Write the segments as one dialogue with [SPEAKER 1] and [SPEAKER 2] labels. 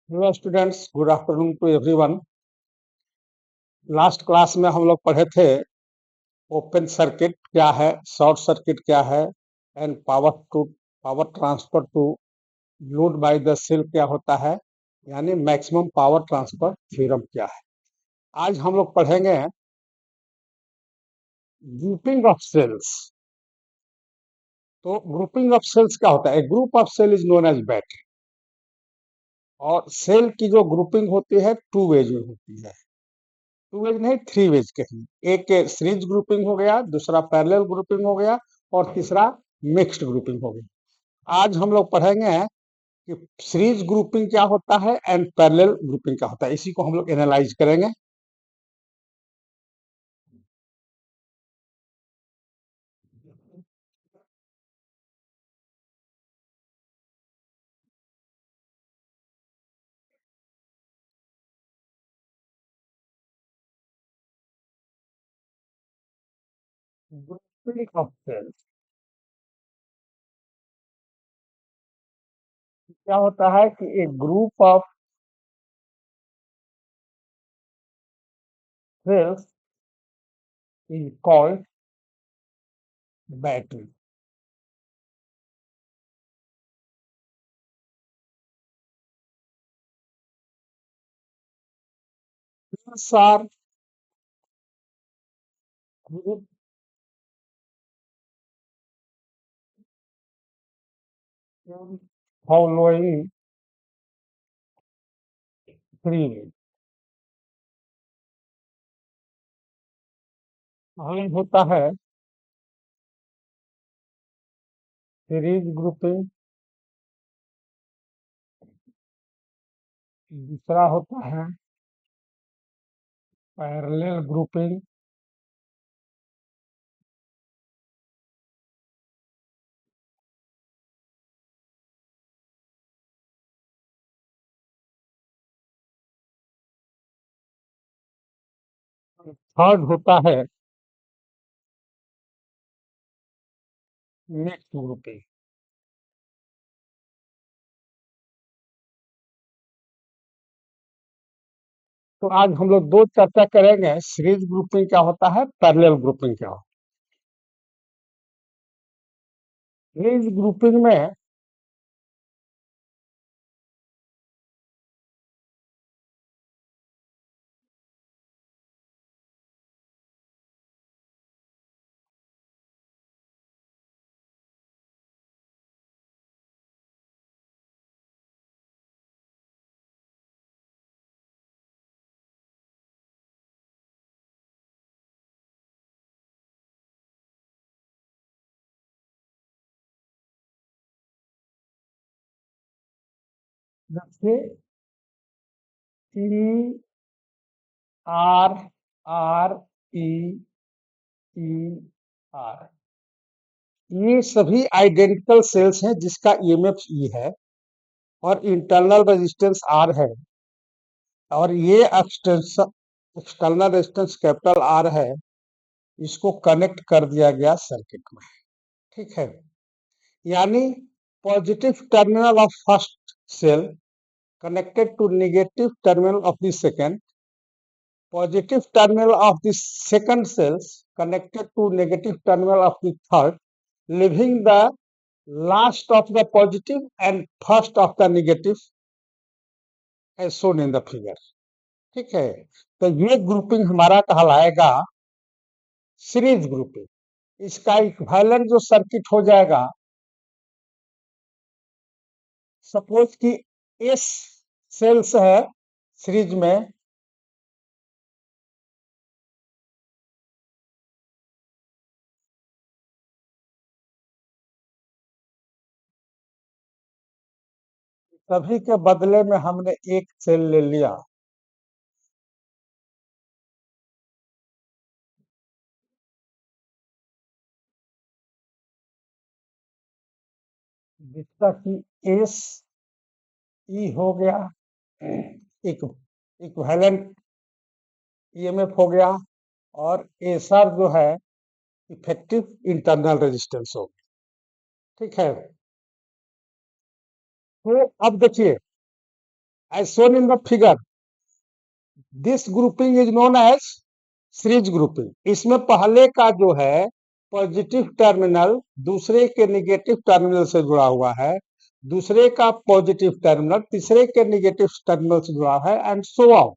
[SPEAKER 1] Hello students, good afternoon to everyone. Last class में हम लोग पढ़े थे ओपन सर्किट क्या है, शॉर्ट सर्किट क्या है, and power transfer to load by the cell क्या होता है, यानी मैक्सिमम पावर ट्रांसफर थ्योरम क्या है। आज हम लोग पढ़ेंगे ग्रुपिंग ऑफ सेल्स। तो ग्रुपिंग ऑफ सेल्स क्या होता है? Group of cell is known as battery. और सेल की जो ग्रुपिंग होती है टू वेज में होती है। टू वेज नहीं, थ्री वेज कही। एक सीरीज ग्रुपिंग हो गया, दूसरा पैरेलल ग्रुपिंग हो गया, और तीसरा मिक्स्ड ग्रुपिंग हो गया। आज हम लोग पढ़ेंगे कि सीरीज ग्रुपिंग क्या होता है एंड पैरेलल ग्रुपिंग क्या होता है। इसी को हम लोग एनालाइज करेंगे। ग्रुपिंग ऑफ सेल्स क्या होता है कि एक group of cells is called battery. Cells are group following three ways. पहला होता है सीरीज ग्रुपिंग, दूसरा होता है पैरेलल ग्रुपिंग, थर्ड होता है मिक्स्ड ग्रुपिंग। तो आज हम लोग दो चर्चा करेंगे, सीरीज ग्रुपिंग क्या होता है, पैरेलल ग्रुपिंग क्या होता है। सीरीज ग्रुपिंग में जैसे E R R E E R, ये सभी आइडेंटिकल सेल्स हैं जिसका ईएमएफ ई है और इंटरनल रेजिस्टेंस आर है, और ये एक्सटर्नल रेजिस्टेंस कैपिटल आर है। इसको कनेक्ट कर दिया गया सर्किट में। ठीक है, यानी positive terminal of first cell connected to negative terminal of the second, positive terminal of the second cells connected to negative terminal of the third, leaving the last of the positive and first of the negative as shown in the figure। ठीक है, तो ये grouping हमारा कहलाएगा series grouping. इसका equivalent जो circuit हो जाएगा, सपोज कि एस सेल्स है सीरीज में, सभी के बदले में हमने एक सेल ले लिया, जिसका कि एस ई हो गया, एक इक्विवेलेंट ईएमएफ हो गया, और एसआर जो है इफेक्टिव इंटरनल रेजिस्टेंस हो गया। ठीक है, तो अब देखिए as shown in the figure, this grouping is known as series grouping. इसमें पहले का जो है पॉजिटिव टर्मिनल दूसरे के निगेटिव टर्मिनल से जुड़ा हुआ है, दूसरे का पॉजिटिव टर्मिनल तीसरे के निगेटिव टर्मिनल से जुड़ा है, एंड सो ऑन।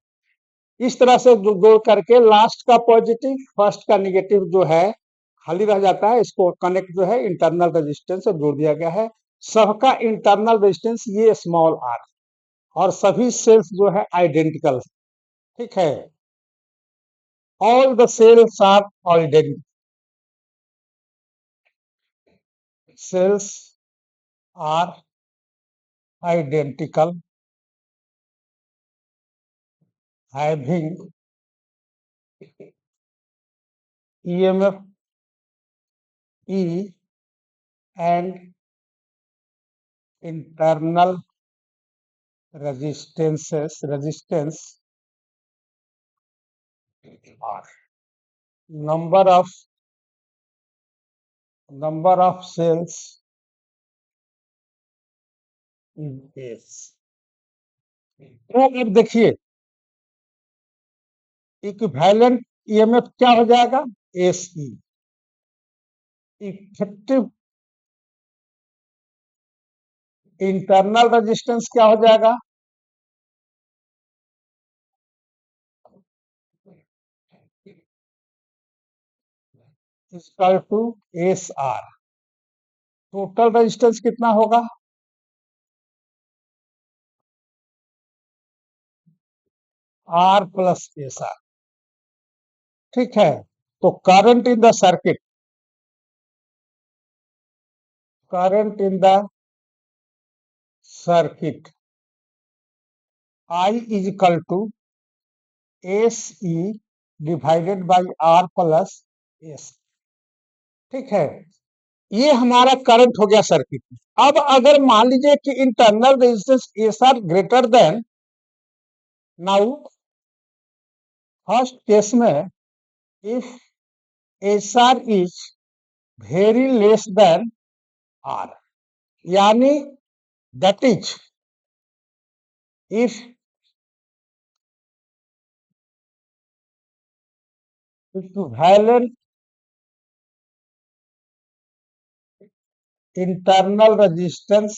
[SPEAKER 1] इस तरह से जोड़ करके लास्ट का पॉजिटिव फर्स्ट का निगेटिव जो है खाली रह जाता है, इसको कनेक्ट जो है इंटरनल रेजिस्टेंस से जोड़ दिया गया है। सबका इंटरनल रेजिस्टेंस ये स्मॉल आर, और सभी सेल्स जो है आइडेंटिकल, ठीक है। All the cells are identical, cells are identical, having EMF E and internal resistance R. Number of cells is S. तो अब देखिए इक्विवेलेंट ईएमएफ क्या हो जाएगा, एसई। इफेक्टिव इंटरनल रेजिस्टेंस क्या हो जाएगा, इक्वल टू एस आर। टोटल रेजिस्टेंस कितना होगा, आर प्लस एस आर, ठीक है। तो current in the circuit, current in the circuit I is equal to SE divided by R plus S, ठीक है। ये हमारा करंट हो गया सर्किट में। अब अगर मान लीजिए कि internal resistance S R greater than, now first case में if S R is very less than R, यानी that is if equivalent internal resistance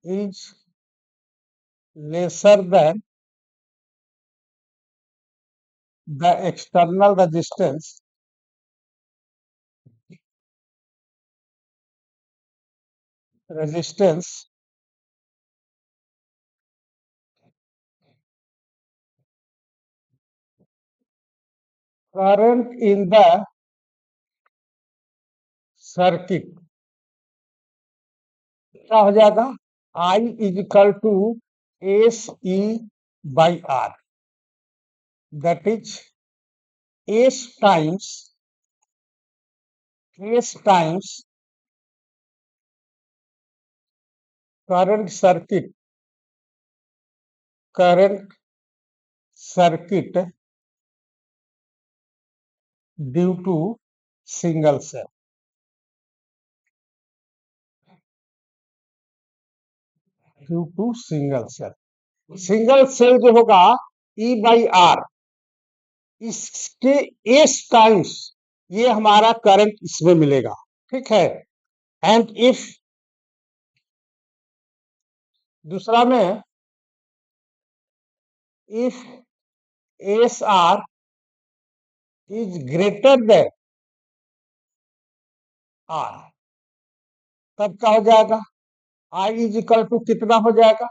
[SPEAKER 1] is lesser than the external resistance current in the circuit क्या हो जाएगा, I is equal to SE by R, that is S times current circuit due to single cell, single cell जो होगा E by R, इसके S times ये हमारा current इसमें मिलेगा, ठीक है। एंड इफ दूसरा में if S R is greater than R, तब क्या हो जाएगा, आई इज इक्वल टू कितना हो जाएगा,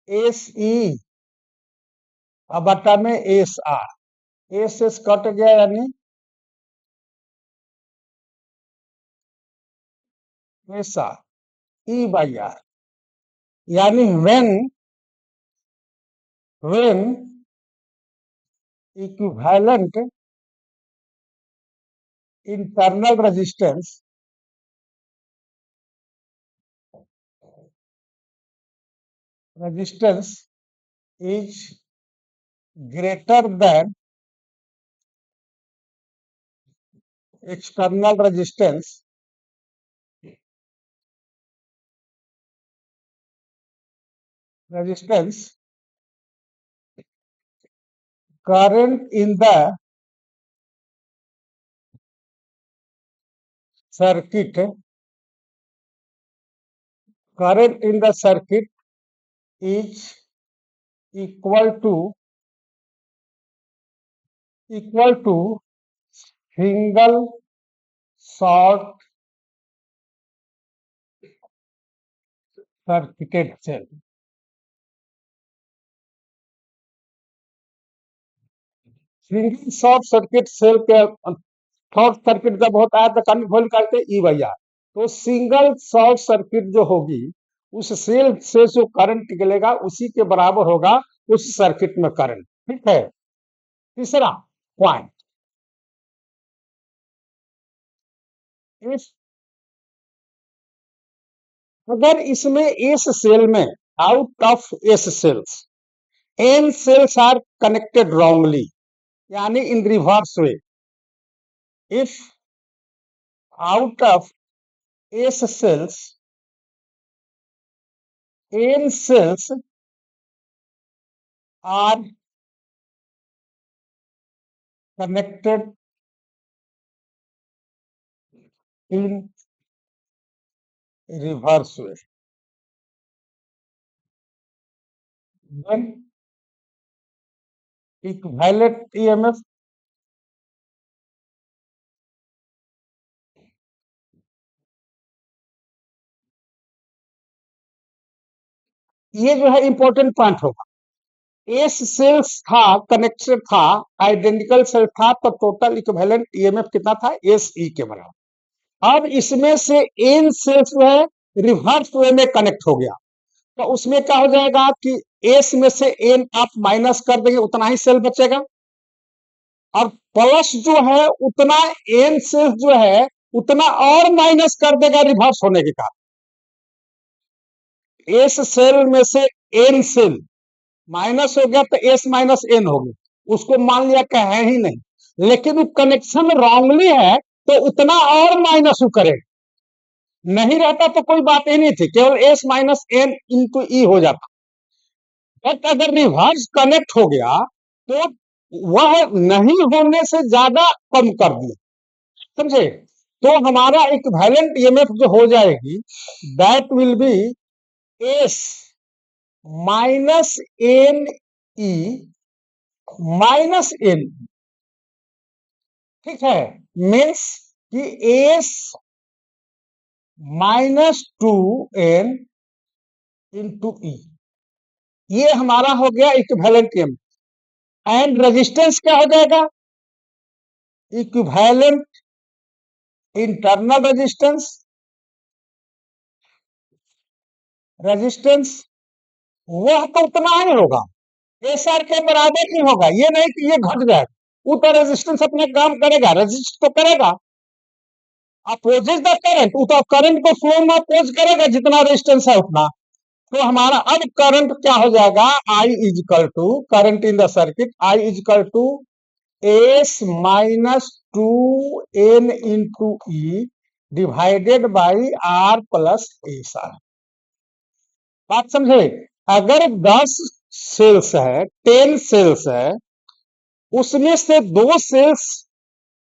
[SPEAKER 1] एस ई बटा में एस आर, एस कट गया यानी S R E by R, यानी when equivalent internal resistance is greater than external resistance current in the circuit is equal to single short circuited cell. Single short circuit cell के short circuit जब होता है तो current value करते हैं E by R. तो single short circuit जो होगी उस सेल से जो करंट निकलेगा उसी के बराबर होगा उस सर्किट में करंट। ठीक है। तीसरा पॉइंट, अगर इसमें एस सेल में out of S cells N cells are connected wrongly यानी in reverse way, if out of S cells N cells are connected in reverse way, then equivalent EMF ये जो है इंपॉर्टेंट पॉइंट होगा। S sales था, connected था, identical cell था, तो total equivalent EMF कितना था? एस ई के बराबर। अब इसमें से एन सेल्स जो है रिवर्स वे में कनेक्ट हो गया, तो उसमें क्या हो जाएगा कि एस में से एन आप माइनस कर देंगे उतना ही सेल बचेगा, और प्लस जो है उतना एन सेल्स जो है उतना और माइनस कर देगा रिवर्स होने के कारण। एस सेल में से एन सेल माइनस हो गया तो एस माइनस एन हो गया, उसको मान लिया कि है ही नहीं, लेकिन वो कनेक्शन रॉन्गली है तो उतना और माइनस वो करेगा। नहीं रहता तो कोई बात ही नहीं थी, केवल एस माइनस एन इंटू ई हो जाता। बट अगर रिवर्स कनेक्ट हो गया तो वह नहीं होने से ज्यादा कम कर दिया, समझे? तो हमारा इक्विवेलेंट ईएमएफ जो हो जाएगी that will be S minus N E minus N. ठीक है, मीन्स कि S minus two N into E, ये हमारा हो गया इक्विवेलेंट ईएमएफ। एंड रेजिस्टेंस क्या हो जाएगा? इक्विवेलेंट इंटरनल रेजिस्टेंस वह तो उतना ही होगा, एस आर के बराबर ही होगा, ये नहीं कि ये घट जाएगा। वो तो रेजिस्टेंस अपने काम करेगा, रेजिस्ट तो करेगा, अपोजेस द करंट, वो तो करंट को फ्लो में अपोज करेगा, जितना रेजिस्टेंस है उतना। तो हमारा अब करंट क्या हो जाएगा? I equal to current in the circuit, I equal to S minus two N into E divided by R plus S R. बात समझे? अगर 10 सेल्स है, 10 सेल्स है, उसमें से 2 सेल्स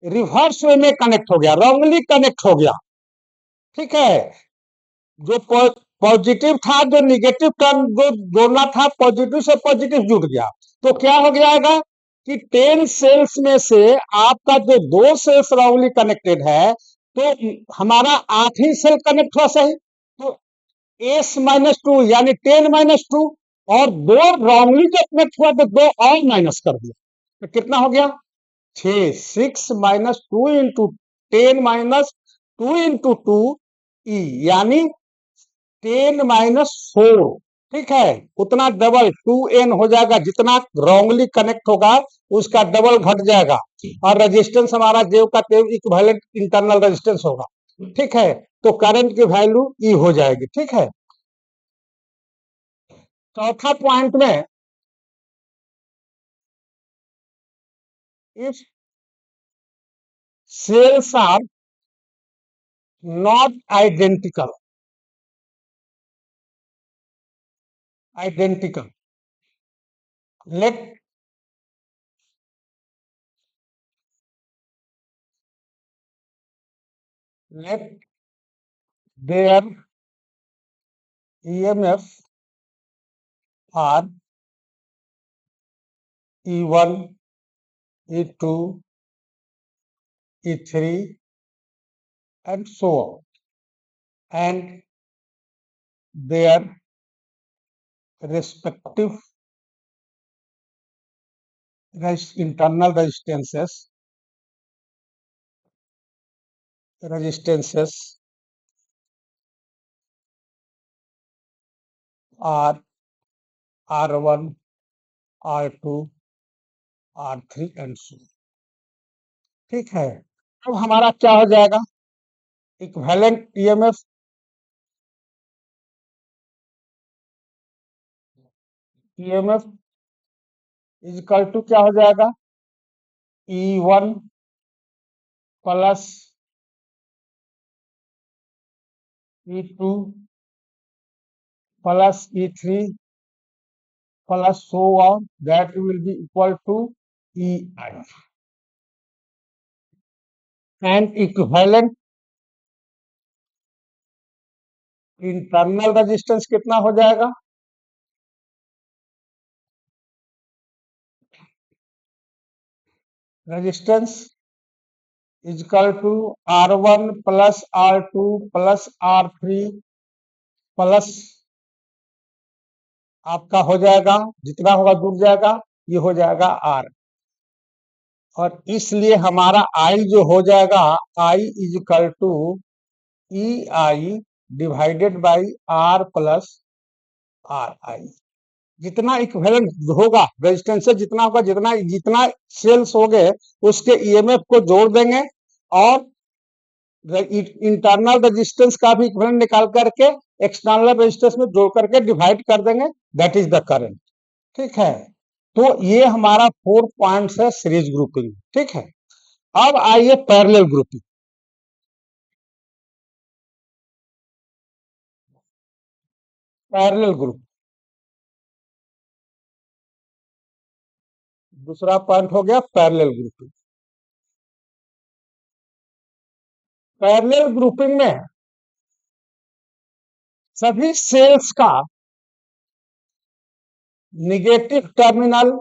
[SPEAKER 1] रिवर्स वे में कनेक्ट हो गया, रॉन्गली कनेक्ट हो गया। ठीक है, जो पॉजिटिव था, जो निगेटिव टर्म जो जोड़ना था, पॉजिटिव से पॉजिटिव जुड़ गया, तो क्या हो जाएगा कि 10 सेल्स में से आपका जो 2 सेल्स रॉन्गली कनेक्टेड है, तो हमारा 8 ही सेल कनेक्ट हुआ सही, तो एस माइनस टू यानी 10 माइनस टू, और 2 रॉन्गली जो कनेक्ट हुआ तो 2 और माइनस कर दिया, तो कितना हो गया? 6, 6 minus two into 10 minus two into two E यानी 10 माइनस 4। ठीक है, उतना डबल 2n हो जाएगा, जितना रॉन्गली कनेक्ट होगा उसका डबल घट जाएगा, और रेजिस्टेंस हमारा जेव का तेव इक्विवेलेंट इंटरनल रेजिस्टेंस होगा। ठीक है, तो करंट की वैल्यू ई हो जाएगी। ठीक है, चौथा पॉइंट में, if cells are not identical. Let their EMF are E1, E2, E3 and so on, and their respective internal resistances are R1, R2, R3 and so on. ठीक है, अब हमारा क्या हो जाएगा, equivalent EMF is equal to क्या हो जाएगा, E1 plus E2 plus E3 plus so on, that will be equal to EI. And equivalent internal resistance कितना हो जाएगा, resistance is equal to R1 plus R2 plus R3 plus आपका हो जाएगा, जितना होगा जुड़ जाएगा, ये हो जाएगा R, और इसलिए हमारा I जो हो जाएगा, I is equal to EI divided by R plus RI. जितना इक्विवेलेंट होगा रेजिस्टेंस से, जितना होगा, जितना जितना सेल्स हो गए उसके ईएमएफ को जोड़ देंगे और इंटरनल रेजिस्टेंस का भी इक्विवेलेंट निकाल करके एक्सटर्नल रेजिस्टेंस में जोड़ करके डिवाइड कर देंगे, दैट इज द करंट. ठीक है, तो ये हमारा 4 पॉइंट्स है सीरीज ग्रुपिंग. ठीक है, अब आइए पैरेलल ग्रुपिंग. पैरेलल ग्रुप दूसरा पॉइंट हो गया पैरेलल ग्रुपिंग. पैरेलल ग्रुपिंग में सभी सेल्स का निगेटिव टर्मिनल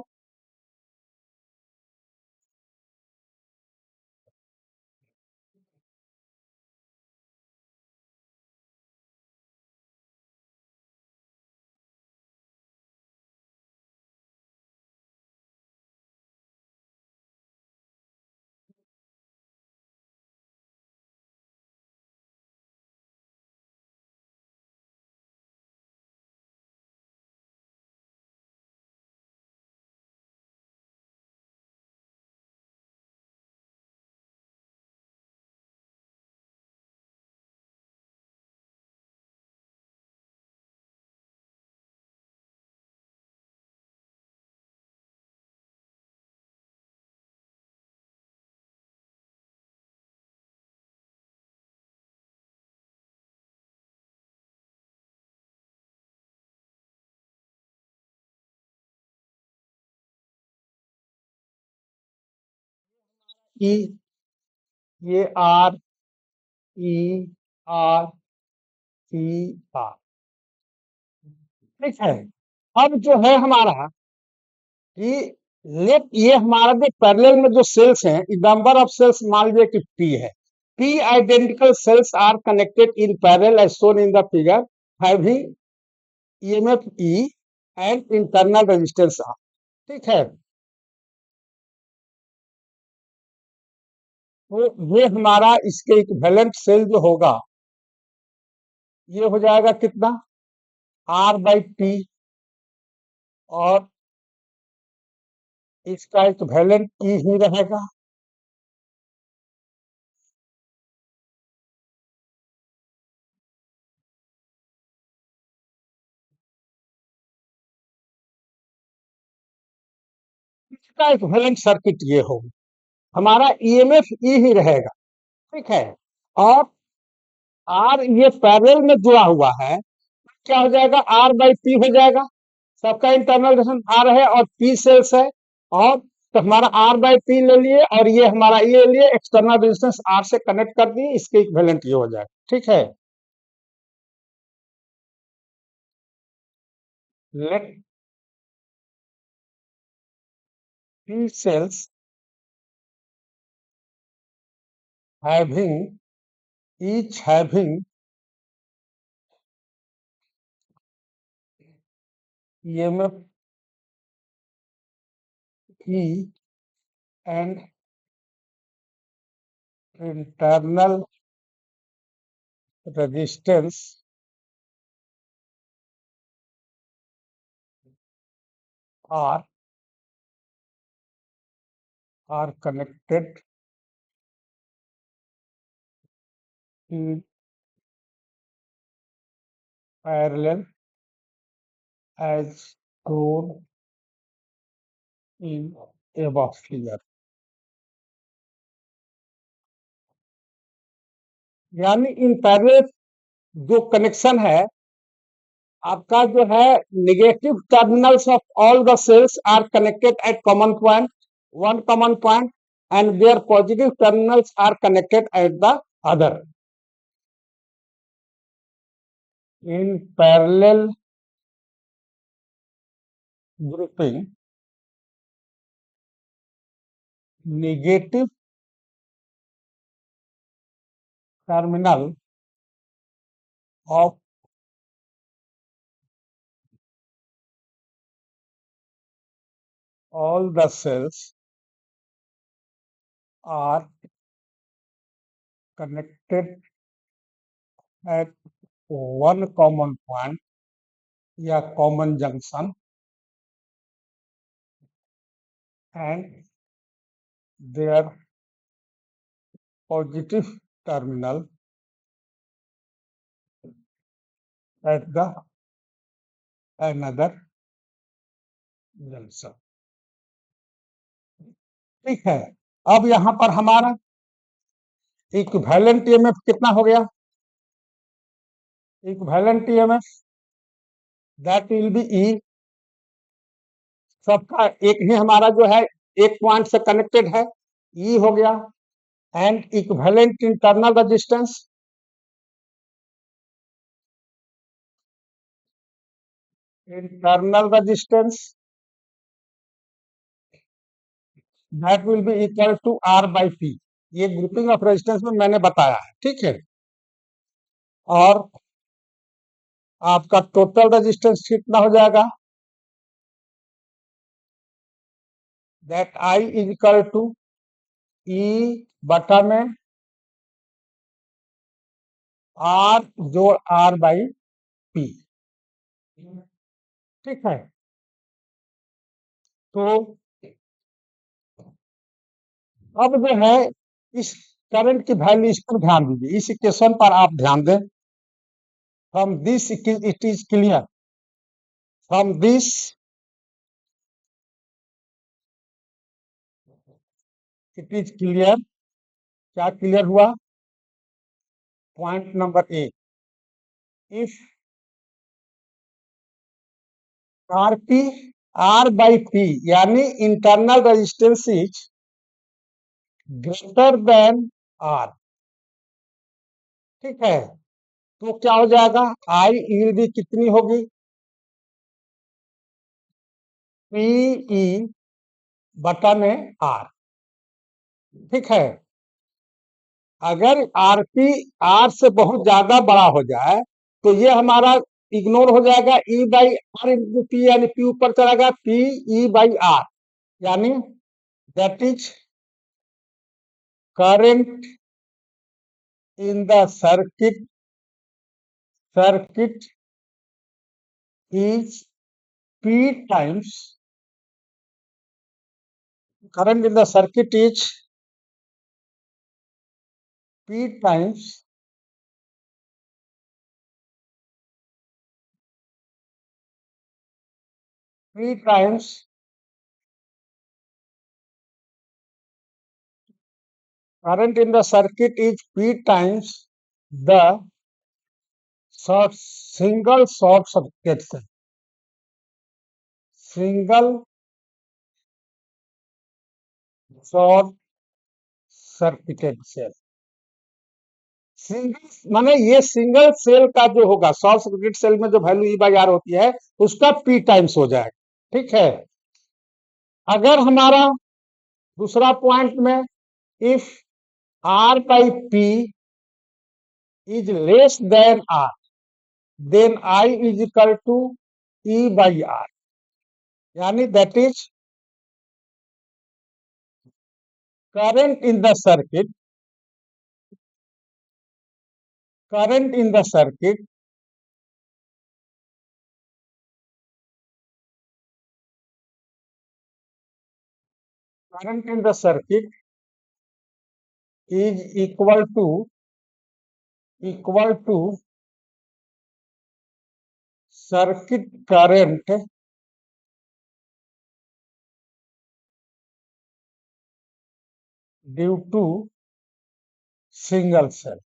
[SPEAKER 1] ई, ये R E R E R. ठीक है, अब जो है हमारा कि लेट, ये हमारा जो पैरेलल में जो सेल्स हैं, नंबर ऑफ सेल्स मान लीजिए कि P है. P identical cells are connected in parallel as shown in the figure, having EMF E and internal resistance R. ठीक है, तो ये हमारा इसके इक्विवेलेंट सेल जो होगा, ये हो जाएगा कितना, R/T, और इसका इक्विवेलेंट E ही रहेगा. इसका इक्विवेलेंट सर्किट ये होगा. हमारा ईएमएफ ई ही रहेगा, ठीक है। और आर ये पैरेलल में जुड़ा हुआ है, क्या हो जाएगा, आर बाई पी हो जाएगा। सबका इंटरनल रेजिस्टेंस आर है और पी सेल्स है, और तो हमारा आर बाई पी ले लिए और ये हमारा ये लिए एक्सटर्नल रेजिस्टेंस आर से कनेक्ट कर दिए, इसके इक्विवेलेंट ये हो जाएगा, ठीक है। Let P cells having each having EMF E and internal resistance are connected in parallel as shown in above figure। यानी इन पैरेलल जो कनेक्शन है आपका जो है, negative terminals of all the cells are connected at common point, one common point, and there positive terminals are connected at the other. In parallel grouping, negative terminal of all the cells are connected at one common point या common junction, and their positive terminal at the another junction। ठीक है। अब यहां पर हमारा equivalent EMF कितना हो गया, equivalent EMF that will be E, सबका एक ही हमारा जो है एक पॉइंट से कनेक्टेड है, ई हो गया। And equivalent internal resistance, internal resistance that will be equal to R by P। ये ग्रुपिंग ऑफ रेजिस्टेंस में मैंने बताया है, ठीक है। और आपका टोटल रेजिस्टेंस कितना हो जाएगा, that I is equal to E बटा में R जोड़ R बाई P, ठीक है। तो अब जो है इस करंट की वैल्यू, इस पर ध्यान दीजिए, इस इक्वेशन पर आप ध्यान दें। From this it is clear, from this it is clear, क्या क्लियर हुआ, point number A, if R P R by P यानी internal resistance is greater than R, ठीक है, तो क्या हो जाएगा, आई विल बी कितनी होगी, पीई बटा में आर, ठीक है। अगर आरपी आर से बहुत ज्यादा बड़ा हो जाए तो ये हमारा इग्नोर हो जाएगा, ई बाई आर इंटू पी, यानी पी ऊपर चला गया, पी ई बाई आर, यानी that is current in the circuit is P times, current in the circuit is P times current in the circuit is P times the single short circuit cell. Single short circuited cell. Single माने ये single cell का जो होगा, short circuit cell में जो value E by are होती है उसका पी टाइम्स हो जाएगा। ठीक है। अगर हमारा दूसरा पॉइंट में if R by P is less than R then I is equal to E by R, यानी that is current in the circuit, current in the circuit current in the circuit is equal to circuit current due to single cell।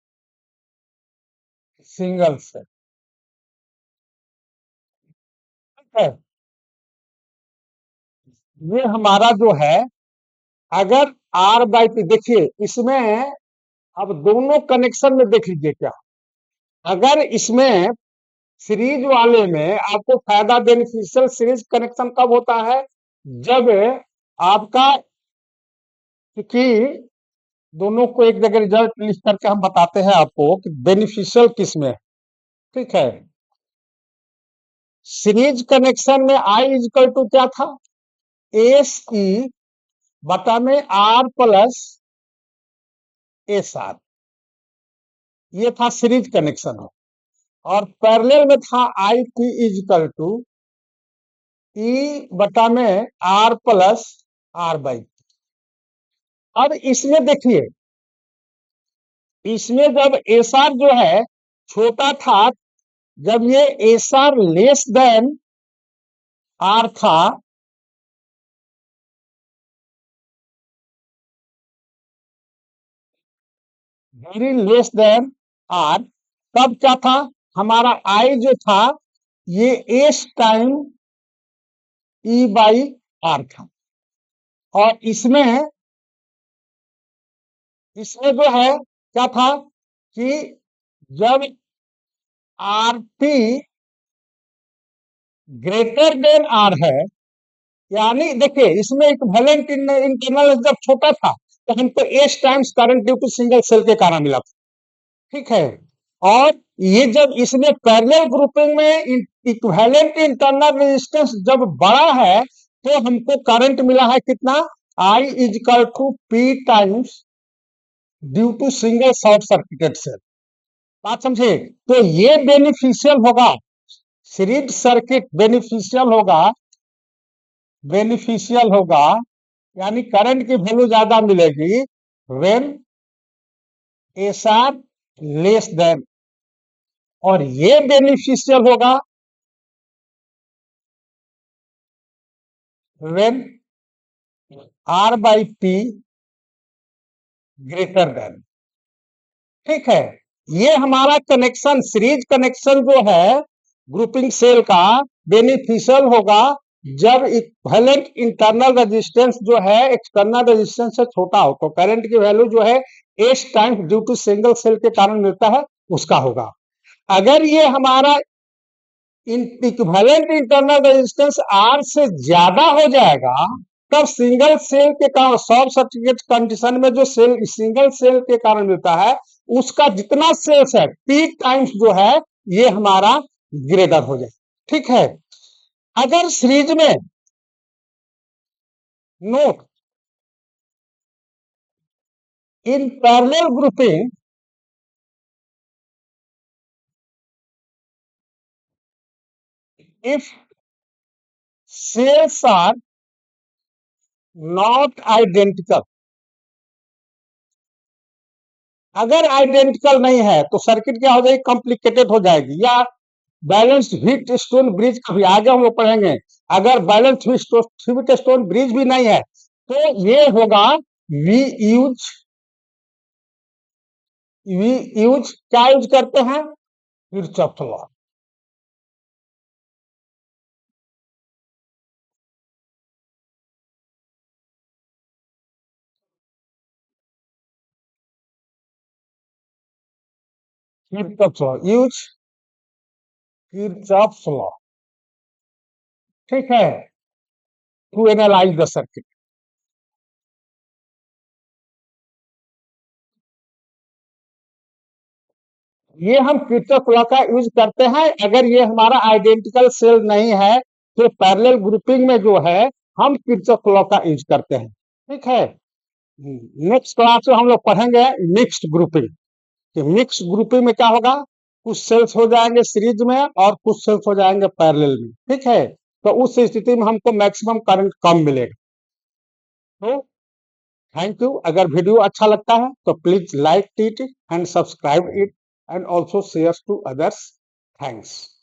[SPEAKER 1] है ये हमारा जो है, अगर are by P, देखिए इसमें अब दोनों कनेक्शन में देख लीजिए क्या, अगर इसमें सीरीज वाले में आपको फायदा बेनिफिशियल सीरीज कनेक्शन कब होता है, जब आपका, क्योंकि दोनों को एक जगह रिजल्ट लिख करके हम बताते हैं आपको कि बेनिफिशियल किस में। ठीक है। सीरीज कनेक्शन में आई इजकल टू क्या था, एस ई बटा में आर प्लस एस आर, ये था सीरीज कनेक्शन में। और पैरेलल में था आई पी इजकल टू ई बटा में आर प्लस आर बाई। अब इसमें देखिए, इसमें जब एस आर जो है छोटा था, जब ये S R less than R था, वेरी लेस देन आर, तब क्या था, हमारा आई जो था ये S time E by R था। और इसमें जो है क्या था कि जब R P greater than R है, यानी देखिए इसमें इक्विवेलेंट इंटरनल जब छोटा था तो हमको S times current due to single cell के कारण मिला था। ठीक है। और ये जब इसमें पैरेलल ग्रुपिंग में इक्विवेलेंट इंटरनल रेजिस्टेंस जब बड़ा है तो हमको करंट मिला है कितना, I equal to P times due to single short circuited cell. बात समझे। तो ये बेनिफिशियल होगा, सीरीज सर्किट बेनिफिशियल होगा, यानी करंट की वैल्यू ज्यादा मिलेगी when S R less than, और ये बेनिफिशियल होगा when R by P greater than. ठीक है। ये हमारा कनेक्शन, सीरीज कनेक्शन जो है ग्रुपिंग सेल का, बेनिफिशियल होगा जब इक्विवेलेंट इंटरनल रेजिस्टेंस जो है एक्सटर्नल रेजिस्टेंस से छोटा हो, तो करंट की वैल्यू जो है S times due to single cell के कारण मिलता है, उसका होगा। अगर ये हमारा इक्विवेलेंट इंटरनल रेजिस्टेंस आर से ज्यादा हो जाएगा, तब सिंगल सेल के कारण, शॉर्ट सर्किट कंडीशन में जो सेल सिंगल सेल के कारण मिलता है उसका जितना सेल्स है पी टाइम्स जो है ये हमारा ग्रेटर हो जाए। ठीक है। अगर सीरीज में, note, in parallel grouping if cells are not identical, अगर आइडेंटिकल नहीं है तो सर्किट क्या हो जाएगी, कॉम्प्लिकेटेड हो जाएगी, या बैलेंस्ड व्हीट स्टोन ब्रिज, कभी आगे हम वो पढ़ेंगे। अगर बैलेंस्ड व्हीट स्टोन ब्रिज भी नहीं है तो ये होगा वी यूज यूज क्या यूज करते हैं? Kirchhoff law. Kirchhoff law use Kirchhoff law. ठीक है, टू एनालाइज द सर्किट। ये हम किरचॉफ लॉ का यूज करते हैं अगर ये हमारा आइडेंटिकल सेल नहीं है, तो पैरेलल ग्रुपिंग में जो है हम किरचॉफ लॉ का यूज करते हैं। ठीक है, नेक्स्ट क्लास में हम लोग पढ़ेंगे मिक्स्ड ग्रुपिंग। कि मिक्स ग्रुपिंग में क्या होगा, कुछ सेल्स हो जाएंगे सीरीज में और कुछ सेल्स हो जाएंगे पैरेलल में। ठीक है, तो उस स्थिति में हमको मैक्सिमम करंट कम मिलेगा। तो थैंक यू। अगर वीडियो अच्छा लगता है तो please like it and subscribe it and also share to others. Thanks.